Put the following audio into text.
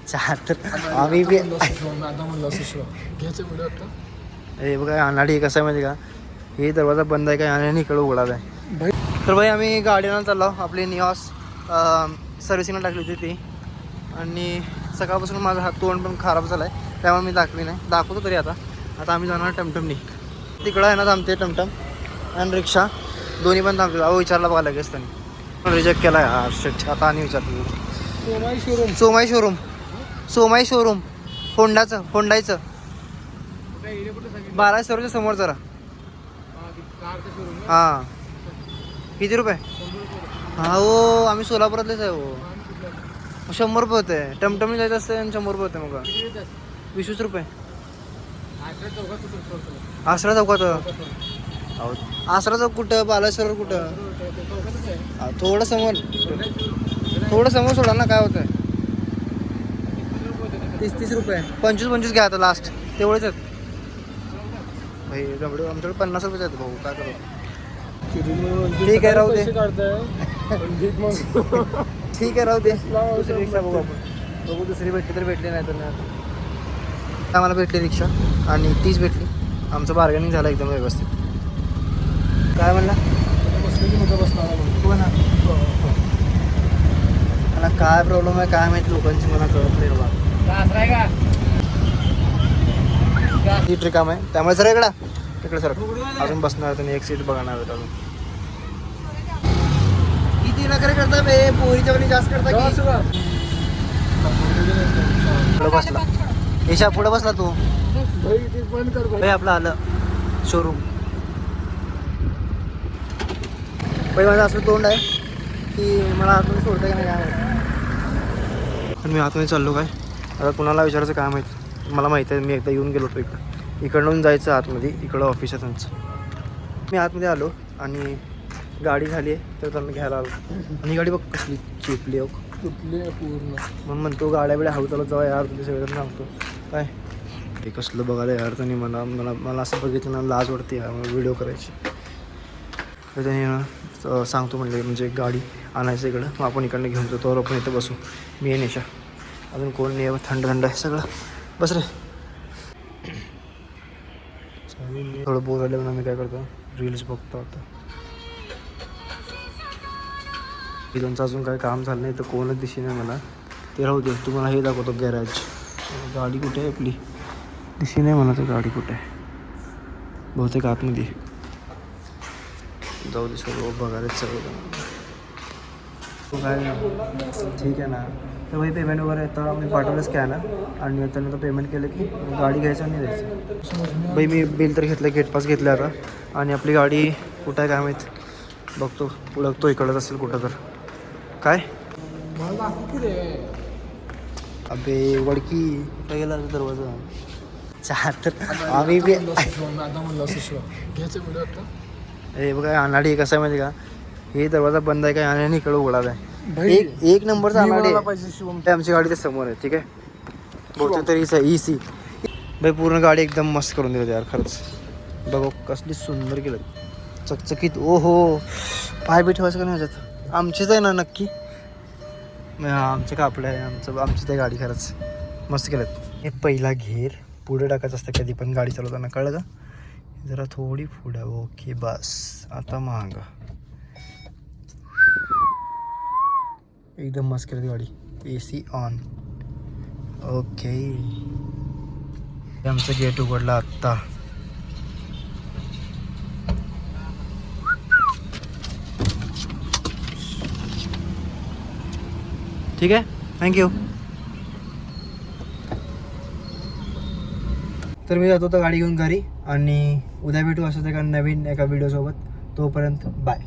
74 आम्ही बी हे बघा अनाडी कसं आहे माहिती का, हे दरवाजा बंद आहे का आणि इकडं उघडाच आहे. तर भाई आम्ही गाडीनं चाललो आपली निवास सर्व्हिसिंगला टाकली होती ती, आणि सकाळपासून माझा हात तोंड पण खराब झाला आहे, त्यामुळे मी दाखवी नाही, दाखवतो तरी आता आम्ही जाणार टमटमनी. तिकडं आहे ना थांबते टमटम आणि रिक्षा दोन्ही पण थांबते. अहो विचारला बघा लगेच त्यांनी रिजेक्ट केला यार. शिट, आता आणि विचारतो. सोमाई शोरूम होंडाचं 12 सर्वच्या समोर जरा. हां किती रुपये? हा हो आम्ही सोलापुरातलेच आहे हो. 100 रुपये होते. टमटमने जायचं असते आणि 100 रुपये होते. मग 20 रुपये. आसरा चौकात. आसरा चौक कुठं, बालासर कुठं? थोडं समोर सोडा ना, काय होतंय. 30 रुपये 25 घ्या आता लास्ट, तेवढेच आहेत भाई. आमच्याकडे 50 रुपये आहेत भाऊ, काय करू. ठीक आहे राहू दे. ठीक आहे राहू दे. दुसरी रिक्षा बघू आपण. दुसरी भेटली तर भेटली, नाही तर नाही. आम्हाला भेटली रिक्षा आणि 30 भेटली. आमचं बार्गेनिंग झालं एकदम व्यवस्थित. काय म्हणला? मला काय प्रॉब्लेम आहे काय माहिती लोकांची, मला कळत नाही बाबा. ही ट्रिकाम आहे त्यामुळे सर इकडे सर अजून बसणार तुम्ही, एक सीट बघणार अजून. किती नखरे करता बे, पोरीच्या वेळी जास्त करता. पुढे बसला येशा, पुढे बसला तू. आपलं आलं शोरूम. पहिले माझं असं तोंड आहे की मला आतमध्ये सोडतं का नाही काय माहिती. पण मी आतमध्ये चाललो काय आता, कुणाला विचारायचं काय माहीत. मला माहिती आहे, मी एकदा येऊन गेलो होतो इकडून जायचं आतमध्ये, इकडं ऑफिस आहे त्यांचं. मी आतमध्ये आलो आणि गाडी झाली आहे तर त्यांना घ्यायला आलो. आणि गाडी बघ कसली चिपली पूर्ण. म्हणून म्हणतो गाड्या बिड्या हळू चालत जावा यार, तुझ्या सगळं सांगतो काय. हे कसलं बघायला यार त्यांनी, मला असं बघितलं ना लाज वाटते यार व्हिडिओ करायची. तर त्यांनी सांगतो म्हणजे गाडी आणायचं इकडं, मग आपण इकडनं घेऊन जातो. तर आपण इथं बसू, मी आहे निशा, अजून कोण नाही. थंड आहे सगळं. बस रे. थोडं बोर झालं म्हणून मी काय करतो, रील्स बघतो आता. त्यांचं अजून काय काम झालं नाही तर कोणच दिशी नाही मला. ते राहू दे, तुम्हाला हे दाखवतो गॅरेज. गाडी कुठे आहे आपली, दिशी नाही मला तर गाडी कुठे आहे. बहुतेक आतमध्ये. जाऊ दे, सर्व बघायला सगळं काय. ठीक आहे ना. तर भाई पेमेंट वगैरे आता मी पाठवलं स्कॅनर, आणि त्यानंतर पेमेंट केलं की गाडी घ्यायचं आणि द्यायचं. भाई मी बिल तर घेतलं, गेट पास घेतलं आता. आणि आपली गाडी कुठं आहे काय माहीत, बघतो ओळखतो इकडंच असेल कुठं तर. काय अबे वडकी काय गेला दरवाजा. 74 आम्ही बी. हे बघा अनाडी कसं आहे माहिती का, हे दरवाजा बंद आहे का आणि इकडं उघडाच आहे. एक नंबरचा अनाडी आहे. आमची गाडी ते समोर आहे. ठीक आहे, बहुतेक तरी EC भाई. पूर्ण गाडी एकदम मस्त करून दिली यार खरंच. बघू कसली सुंदर केलं, चकचकीत. ओ हो, पाय बी ठेवायचं का नाही ह्याच्यात. आमचीच आहे ना नक्की, आमचं कापलं आहे, आमचीच आहे गाडी. खरंच मस्त केलं. हे पहिला घेर पुढे टाकायचं असतं कधी पण गाडी चालवताना, कळलं का. जरा थोडी पुढं. ओके बस. आता मागं एकदम मस्त केली गाडी. AC on. ओके, आमचं गेट उघडला आत्ता. ठीक आहे, थँक्यू. तर मी जातो तर गाडी घेऊन घरी, आणि उद्या भेटू असं एका नवीन व्हिडिओसोबत. तोपर्यंत बाय.